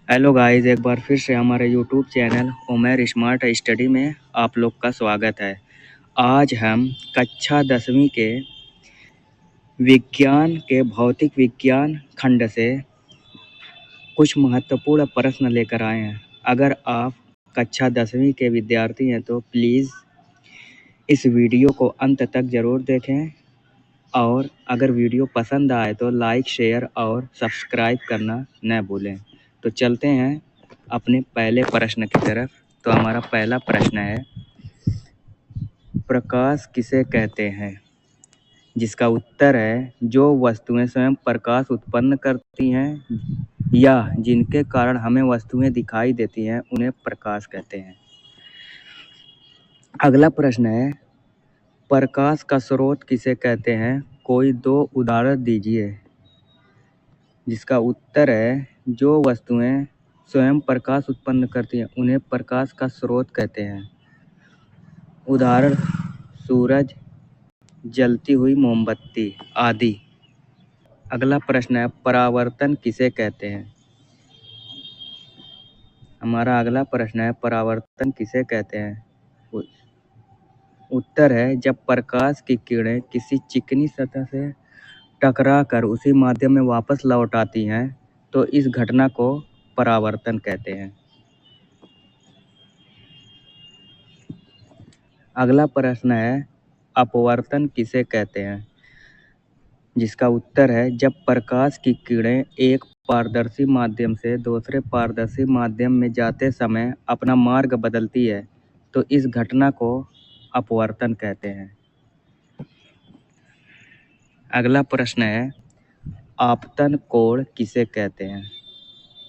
Hello guys, एक बार फिर से हमारे यूट्यूब चैनल उमेर स्मार्ट स्टडी में आप लोग का स्वागत है। आज हम कक्षा 10वीं के विज्ञान के भौतिक विज्ञान खंड से कुछ महत्वपूर्ण प्रश्न लेकर आए हैं। अगर आप कक्षा 10वीं के विद्यार्थी हैं तो प्लीज़ इस वीडियो को अंत तक ज़रूर देखें और अगर वीडियो पसंद आए तो लाइक, शेयर और सब्सक्राइब करना न भूलें। तो चलते हैं अपने पहले प्रश्न की तरफ। तो हमारा पहला प्रश्न है, प्रकाश किसे कहते हैं? जिसका उत्तर है, जो वस्तुएं स्वयं प्रकाश उत्पन्न करती हैं या जिनके कारण हमें वस्तुएं दिखाई देती हैं उन्हें प्रकाश कहते हैं। अगला प्रश्न है, प्रकाश का स्रोत किसे कहते हैं? कोई दो उदाहरण दीजिए। जिसका उत्तर है, जो वस्तुएं स्वयं प्रकाश उत्पन्न करती हैं उन्हें प्रकाश का स्रोत कहते हैं। उदाहरण, सूरज, जलती हुई मोमबत्ती आदि। अगला प्रश्न है, परावर्तन किसे कहते हैं? हमारा अगला प्रश्न है, परावर्तन किसे कहते हैं? उत्तर है, जब प्रकाश की किरणें किसी चिकनी सतह से टकराकर उसी माध्यम में वापस लौट आती हैं तो इस घटना को परावर्तन कहते हैं। अगला प्रश्न है, अपवर्तन किसे कहते हैं? जिसका उत्तर है, जब प्रकाश की किरणें एक पारदर्शी माध्यम से दूसरे पारदर्शी माध्यम में जाते समय अपना मार्ग बदलती है तो इस घटना को अपवर्तन कहते हैं। अगला प्रश्न है, आपतन कोण किसे कहते हैं?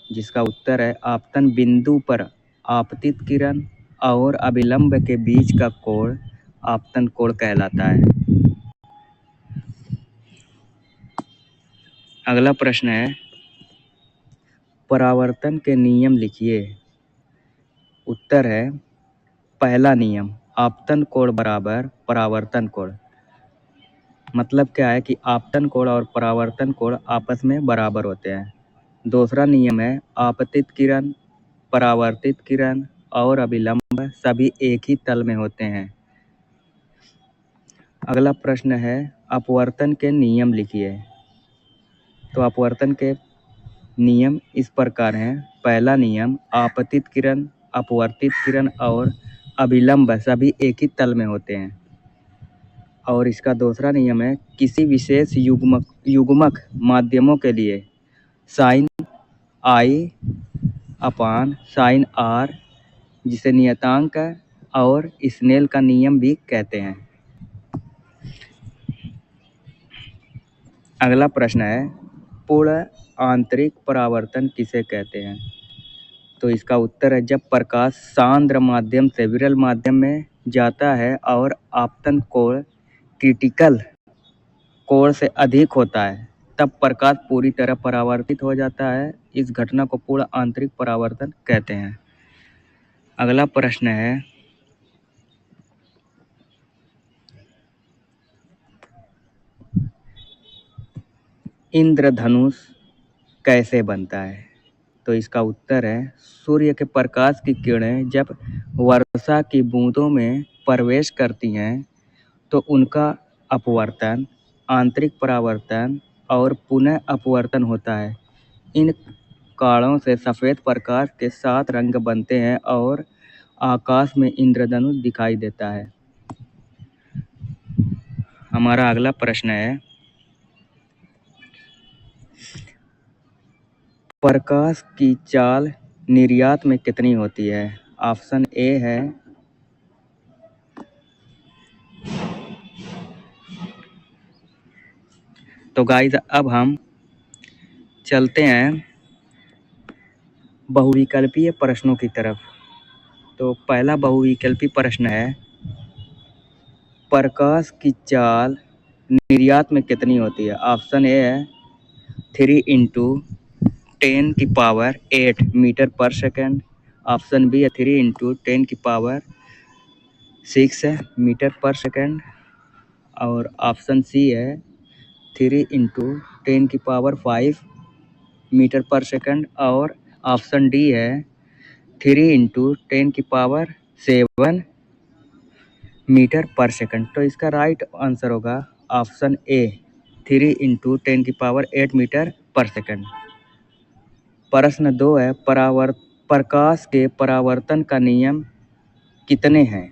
जिसका उत्तर है, आपतन बिंदु पर आपतित किरण और अभिलंब के बीच का कोण आपतन कोण कहलाता है। अगला प्रश्न है, परावर्तन के नियम लिखिए। उत्तर है, पहला नियम, आपतन कोण बराबर परावर्तन कोण। मतलब क्या है कि आपतन कोण और परावर्तन कोण आपस में बराबर होते हैं। दूसरा नियम है, आपतित किरण, परावर्तित किरण और अभिलंब सभी एक ही तल में होते हैं। अगला प्रश्न है, अपवर्तन के नियम लिखिए। तो अपवर्तन के नियम इस प्रकार हैं। पहला नियम, आपतित किरण, अपवर्तित किरण और अभिलंब सभी एक ही तल में होते हैं। और इसका दूसरा नियम है, किसी विशेष युग्मक माध्यमों के लिए sine I upon sine R, जिसे नियतांक और स्नेल का नियम भी कहते हैं। अगला प्रश्न है, पूर्ण आंतरिक परावर्तन किसे कहते हैं? तो इसका उत्तर है, जब प्रकाश सांद्र माध्यम से विरल माध्यम में जाता है और आपतन कोण क्रिटिकल कोण से अधिक होता है तब प्रकाश पूरी तरह परावर्तित हो जाता है। इस घटना को पूर्ण आंतरिक परावर्तन कहते हैं। अगला प्रश्न है, इंद्रधनुष कैसे बनता है? तो इसका उत्तर है, सूर्य के प्रकाश की किरणें जब वर्षा की बूंदों में प्रवेश करती हैं तो उनका अपवर्तन, आंतरिक परावर्तन और पुनः अपवर्तन होता है। इन कारणों से सफ़ेद प्रकाश के 7 रंग बनते हैं और आकाश में इंद्रधनुष दिखाई देता है। हमारा अगला प्रश्न है, प्रकाश की चाल निर्यात में कितनी होती है? ऑप्शन ए है, तो गाइस अब हम चलते हैं बहुविकल्पीय प्रश्नों की तरफ। तो पहला बहुविकल्पी प्रश्न है, प्रकाश की चाल निर्यात में कितनी होती है? ऑप्शन ए है 3 × 10⁸ मीटर पर सेकेंड। ऑप्शन बी है 3 × 10⁶ मीटर पर सेकेंड। और ऑप्शन सी है 3 × 10⁵ मीटर पर सेकेंड। और ऑप्शन डी है 3 × 10⁻⁷ मीटर पर सेकंड। तो इसका राइट आंसर होगा ऑप्शन ए 3 × 10⁸ मीटर पर सेकंड। प्रश्न 2 है प्रकाश के परावर्तन का नियम कितने हैं?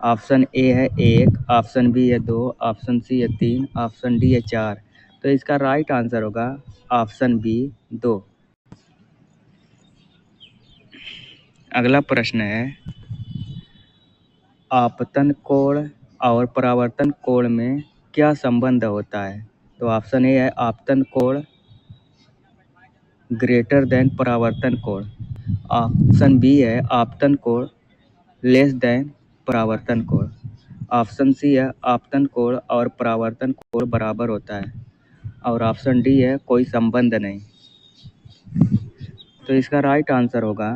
ऑप्शन ए है 1, ऑप्शन बी है 2, ऑप्शन सी है 3, ऑप्शन डी है 4। तो इसका राइट आंसर होगा ऑप्शन बी 2। अगला प्रश्न है आपतन कोण और परावर्तन कोण में क्या संबंध होता है? तो ऑप्शन ए है आपतन कोण ग्रेटर देन परावर्तन कोण, ऑप्शन बी है आपतन कोण लेस देन परावर्तन कोण, ऑप्शन सी है आपतन कोण और परावर्तन कोण बराबर होता है और ऑप्शन डी है कोई संबंध नहीं। तो इसका राइट आंसर होगा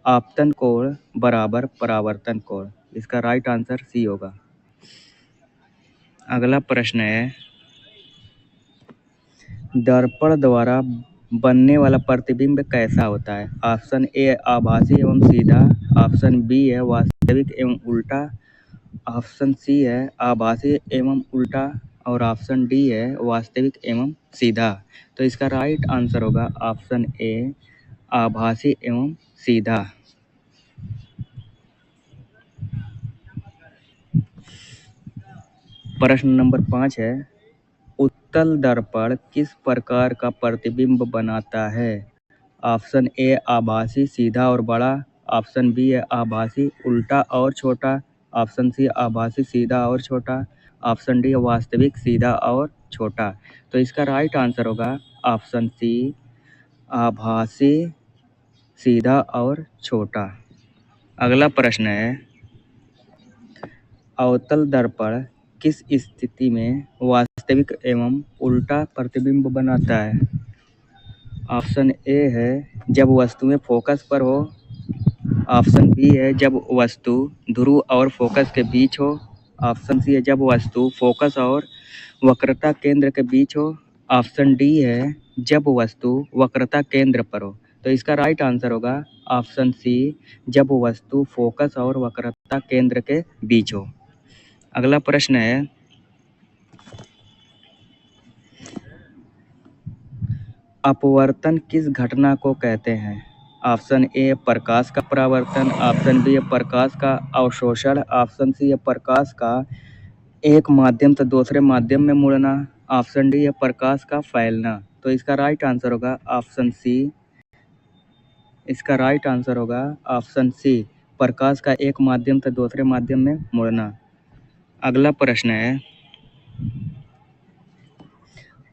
आपतन कोण बराबर परावर्तन कोण। इसका राइट आंसर सी होगा। अगला प्रश्न है दर्पण द्वारा बनने वाला प्रतिबिंब कैसा होता है? ऑप्शन ए आभासी एवं सीधा, ऑप्शन बी है वास्तविक एवं उल्टा, ऑप्शन सी है आभासी एवं उल्टा और ऑप्शन डी है वास्तविक एवं सीधा। तो इसका राइट आंसर होगा ऑप्शन ए आभासी एवं सीधा। प्रश्न नंबर 5 है उत्तल दर्पण किस प्रकार का प्रतिबिंब बनाता है? ऑप्शन ए आभासी सीधा और बड़ा, ऑप्शन बी है आभासी उल्टा और छोटा, ऑप्शन सी आभासी सीधा और छोटा, ऑप्शन डी वास्तविक सीधा और छोटा। तो इसका राइट आंसर होगा ऑप्शन सी आभासी सीधा और छोटा। अगला प्रश्न है अवतल दर्पण किस स्थिति में वास्तविक एवं उल्टा प्रतिबिंब बनाता है? ऑप्शन ए है जब वस्तुएं फोकस पर हो, ऑप्शन बी है जब वस्तु ध्रुव और फोकस के बीच हो, ऑप्शन सी है जब वस्तु फोकस और वक्रता केंद्र के बीच हो, ऑप्शन डी है जब वस्तु वक्रता केंद्र पर हो। तो इसका राइट आंसर होगा ऑप्शन सी जब वस्तु फोकस और वक्रता केंद्र के बीच हो। अगला प्रश्न है अपवर्तन किस घटना को कहते हैं? ऑप्शन ए प्रकाश का परावर्तन, ऑप्शन बी प्रकाश का अवशोषण, ऑप्शन सी है प्रकाश का एक माध्यम से दूसरे माध्यम में मुड़ना, ऑप्शन डी है प्रकाश का फैलना। तो इसका राइट आंसर होगा ऑप्शन सी। इसका राइट आंसर होगा ऑप्शन सी प्रकाश का एक माध्यम से दूसरे माध्यम में मुड़ना। अगला प्रश्न है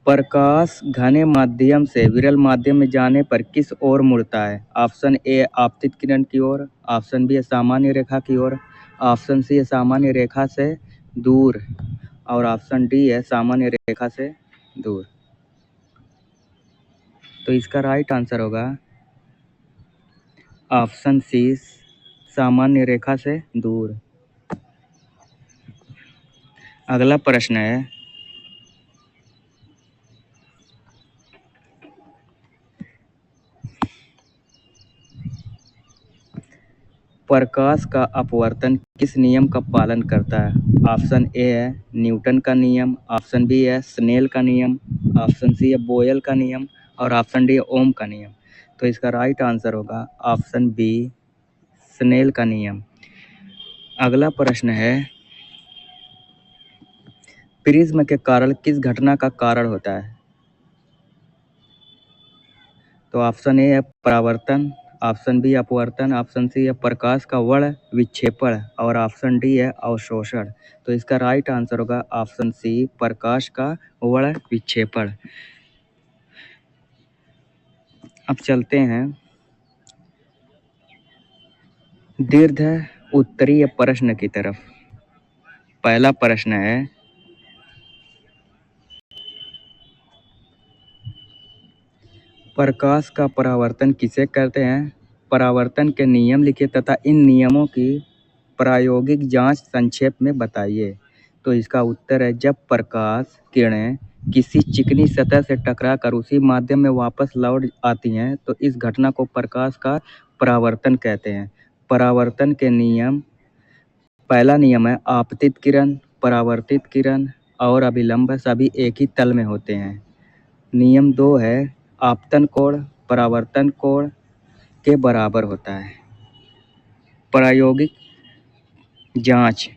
प्रकाश घने माध्यम से विरल माध्यम में जाने पर किस ओर मुड़ता है? ऑप्शन ए आपतित किरण की ओर, ऑप्शन बी है सामान्य रेखा की ओर, ऑप्शन सी है सामान्य रेखा से दूर और ऑप्शन डी है सामान्य रेखा से दूर। तो इसका राइट आंसर होगा ऑप्शन सी सामान्य रेखा से दूर। अगला प्रश्न है प्रकाश का अपवर्तन किस नियम का पालन करता है? ऑप्शन ए है न्यूटन का नियम, ऑप्शन बी है स्नेल का नियम, ऑप्शन सी है बोयल का नियम और ऑप्शन डी है ओम का नियम। तो इसका राइट आंसर होगा ऑप्शन बी स्नेल का नियम। अगला प्रश्न है प्रिज्म के कारण किस घटना का कारण होता है? तो ऑप्शन ए है परावर्तन, ऑप्शन बी अपवर्तन, ऑप्शन सी है प्रकाश का वर्ण विक्षेपण और ऑप्शन डी है अवशोषण। तो इसका राइट आंसर होगा ऑप्शन सी प्रकाश का वर्ण विक्षेपण। अब चलते हैं दीर्घ उत्तरीय प्रश्न की तरफ। पहला प्रश्न है प्रकाश का परावर्तन किसे कहते हैं? परावर्तन के नियम लिखिए तथा इन नियमों की प्रायोगिक जांच संक्षेप में बताइए। तो इसका उत्तर है जब प्रकाश किरणें किसी चिकनी सतह से टकराकर उसी माध्यम में वापस लौट आती हैं तो इस घटना को प्रकाश का परावर्तन कहते हैं। परावर्तन के नियम, पहला नियम है आपतित किरण, परावर्तित किरण और अभिलंब सभी एक ही तल में होते हैं। नियम 2 है आपतन कोण परावर्तन कोण के बराबर होता है। प्रायोगिक जांच,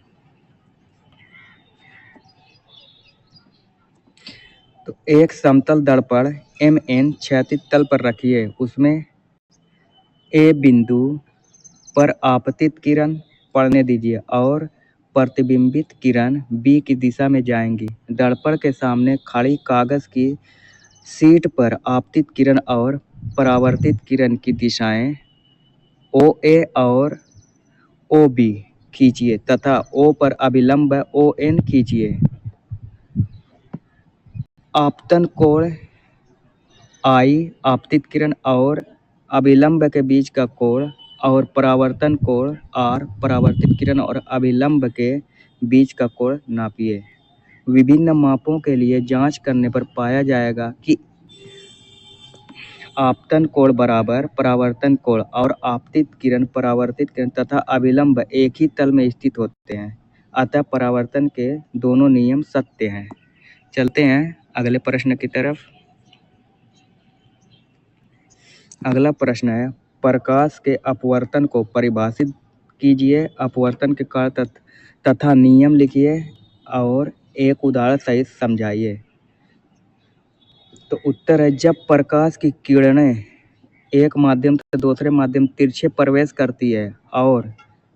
तो एक समतल दर्पण MN क्षैतिज तल पर रखिए, उसमें A बिंदु पर आपतित किरण पड़ने दीजिए और प्रतिबिंबित किरण B की दिशा में जाएंगी। दर्पण के सामने खड़ी कागज की शीट पर आपतित किरण और परावर्तित किरण की दिशाएं OA और OB खींचिए तथा O पर अभिलंब ON खींचिए। आपतन कोण I आपतित किरण और अभिलंब के बीच का कोण और परावर्तन कोण R परावर्तित किरण और अभिलंब के बीच का कोण नापिए। विभिन्न मापों के लिए जांच करने पर पाया जाएगा कि आपतन कोण बराबर परावर्तन कोण और आपतित किरण परावर्तित किरण तथा अभिलंब एक ही तल में स्थित होते हैं, अतः परावर्तन के दोनों नियम सत्य हैं। चलते हैं अगले प्रश्न की तरफ। अगला प्रश्न है प्रकाश के अपवर्तन को परिभाषित कीजिए, अपवर्तन के कारण तथा नियम लिखिए और एक उदाहरण सहित समझाइए। तो उत्तर है जब प्रकाश की किरणें एक माध्यम से दूसरे माध्यम तिरछे प्रवेश करती है और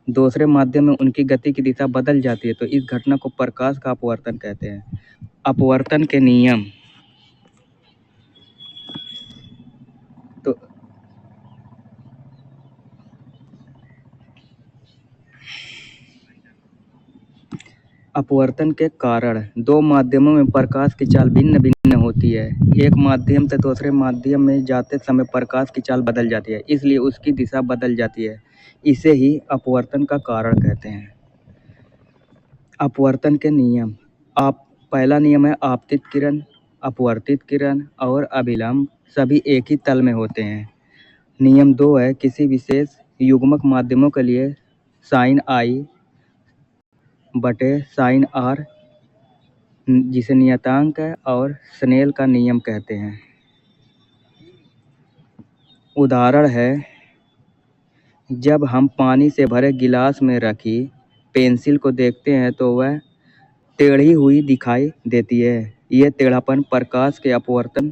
दूसरे माध्यम में उनकी गति की दिशा बदल जाती है तो इस घटना को प्रकाश का अपवर्तन कहते हैं। अपवर्तन के नियम, तो अपवर्तन के कारण दो माध्यमों में प्रकाश की चाल भिन्न भिन्न होती है। एक माध्यम से दूसरे माध्यम में जाते समय प्रकाश की चाल बदल जाती है, इसलिए उसकी दिशा बदल जाती है। इसे ही अपवर्तन का कारण कहते हैं। अपवर्तन के नियम, पहला नियम है आपतित किरण, अपवर्तित किरण और अभिलंब सभी एक ही तल में होते हैं। नियम 2 है किसी विशेष युग्मक माध्यमों के लिए साइन I बटे साइन R जिसे नियतांक है और स्नेल का नियम कहते हैं। उदाहरण है जब हम पानी से भरे गिलास में रखी पेंसिल को देखते हैं तो वह टेढ़ी हुई दिखाई देती है। यह टेढ़ापन प्रकाश के अपवर्तन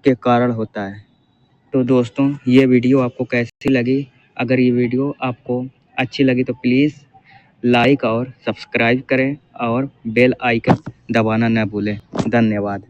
के कारण होता है। तो दोस्तों ये वीडियो आपको कैसी लगी? अगर ये वीडियो आपको अच्छी लगी तो प्लीज़ लाइक और सब्सक्राइब करें और बेल आइकन दबाना न भूलें। धन्यवाद।